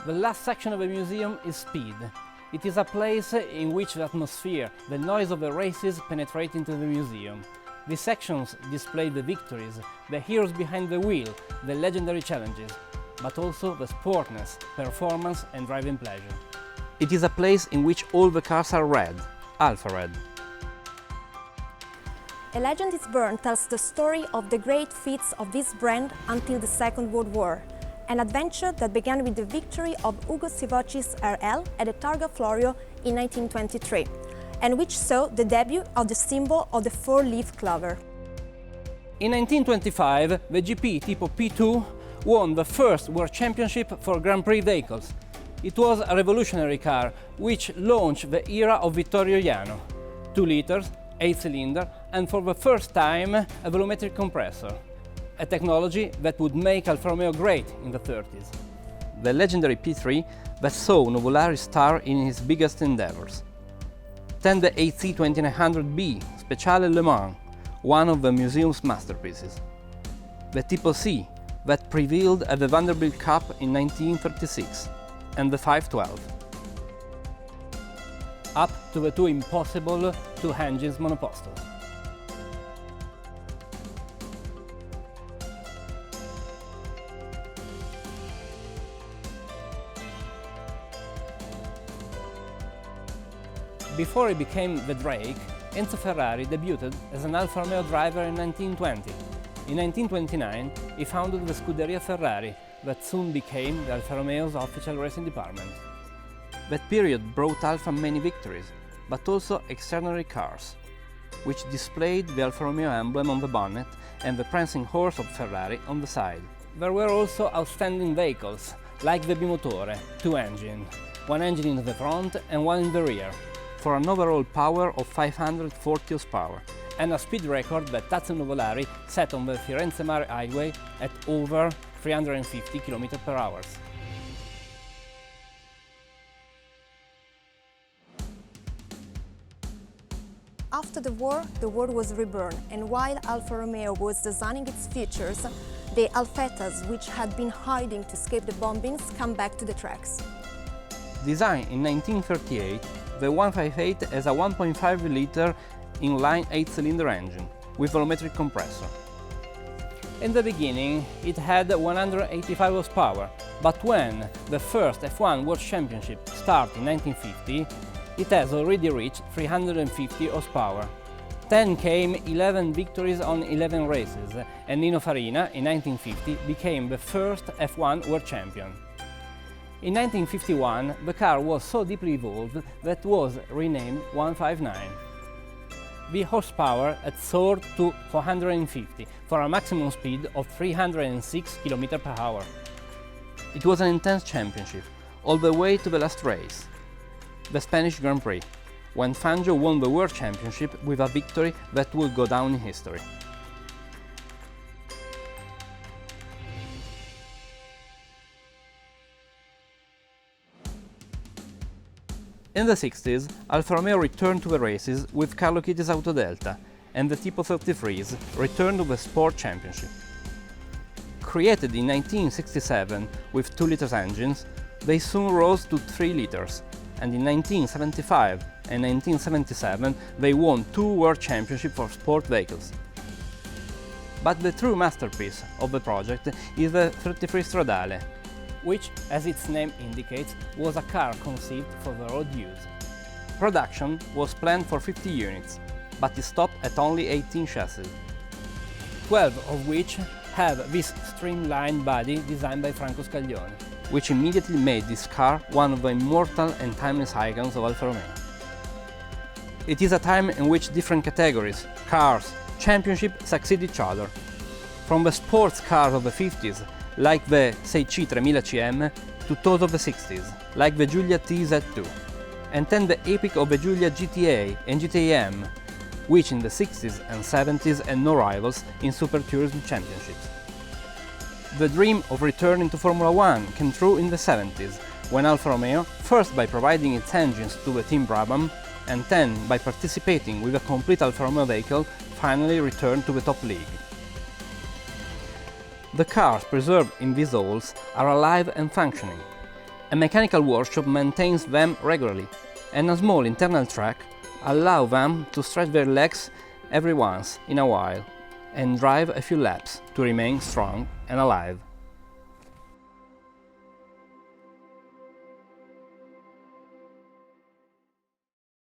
The last section of a museum is speed. It is a place in which the atmosphere, the noise of the races penetrate into the museum. These sections display the victories, the heroes behind the wheel, the legendary challenges, but also the sportness, performance and driving pleasure. It is a place in which all the cars are red, Alfa Red. A Legend is Born tells the story of the great feats of this brand until the Second World War. An adventure that began with the victory of Ugo Sivocci's RL at the Targa Florio in 1923, and which saw the debut of the symbol of the four-leaf clover. In 1925, the GP Tipo P2 won the first World Championship for Grand Prix vehicles. It was a revolutionary car which launched the era of Vittorio Jano. 2 liters, 8-cylinder, and for the first time a volumetric compressor. A technology that would make Alfa Romeo great in the 30s. The legendary P3 that saw Nuvolari star in his biggest endeavors. Then the AC 2900B Speciale Le Mans, one of the museum's masterpieces. The Tipo C that prevailed at the Vanderbilt Cup in 1936, and the 512. Up to the two impossible two-engines monopostal. Before he became the Drake, Enzo Ferrari debuted as an Alfa Romeo driver in 1920. In 1929, he founded the Scuderia Ferrari, that soon became the Alfa Romeo's official racing department. That period brought Alfa many victories, but also extraordinary cars, which displayed the Alfa Romeo emblem on the bonnet and the prancing horse of Ferrari on the side. There were also outstanding vehicles, like the Bimotore, 2-engine, 1 engine in the front and 1 in the rear, for an overall power of 540 horsepower, and a speed record that Tazio Nuvolari set on the Firenze-Mare highway at over 350 km/h. After the world was reborn, and while Alfa Romeo was designing its futures, the Alfettas, which had been hiding to escape the bombings, come back to the tracks. Designed in 1938, the 158 has a 1.5-liter inline 8-cylinder engine with volumetric compressor. In the beginning, it had 185 horsepower, but when the first F1 World Championship started in 1950, it has already reached 350 horsepower. Then came 11 victories on 11 races, and Nino Farina, in 1950, became the first F1 World Champion. In 1951, the car was so deeply evolved that was renamed 159. The horsepower had soared to 450 for a maximum speed of 306 km/h. It was an intense championship, all the way to the last race, the Spanish Grand Prix, when Fangio won the World Championship with a victory that would go down in history. In the 60s, Alfa Romeo returned to the races with Carlo Chiti's Auto Delta, and the Tipo 33s returned to the Sport Championship. Created in 1967 with 2-liter engines, they soon rose to 3 liters, and in 1975 and 1977 they won 2 World Championships for sport vehicles. But the true masterpiece of the project is the 33 Stradale, which, as its name indicates, was a car conceived for the road use. Production was planned for 50 units, but it stopped at only 18 chassis, 12 of which have this streamlined body designed by Franco Scaglione, which immediately made this car one of the immortal and timeless icons of Alfa Romeo. It is a time in which different categories, cars, championships succeed each other. From the sports cars of the 50s, like the 6C 3000 CM, to those of the 60s, like the Giulia TZ2, and then the epic of the Giulia GTA and GTA-M, which in the 60s and 70s had no rivals in Super Tourism Championships. The dream of returning to Formula 1 came true in the 70s, when Alfa Romeo, first by providing its engines to the Team Brabham, and then by participating with a complete Alfa Romeo vehicle, finally returned to the top league. The cars preserved in these halls are alive and functioning. A mechanical workshop maintains them regularly, and a small internal track allows them to stretch their legs every once in a while and drive a few laps to remain strong and alive.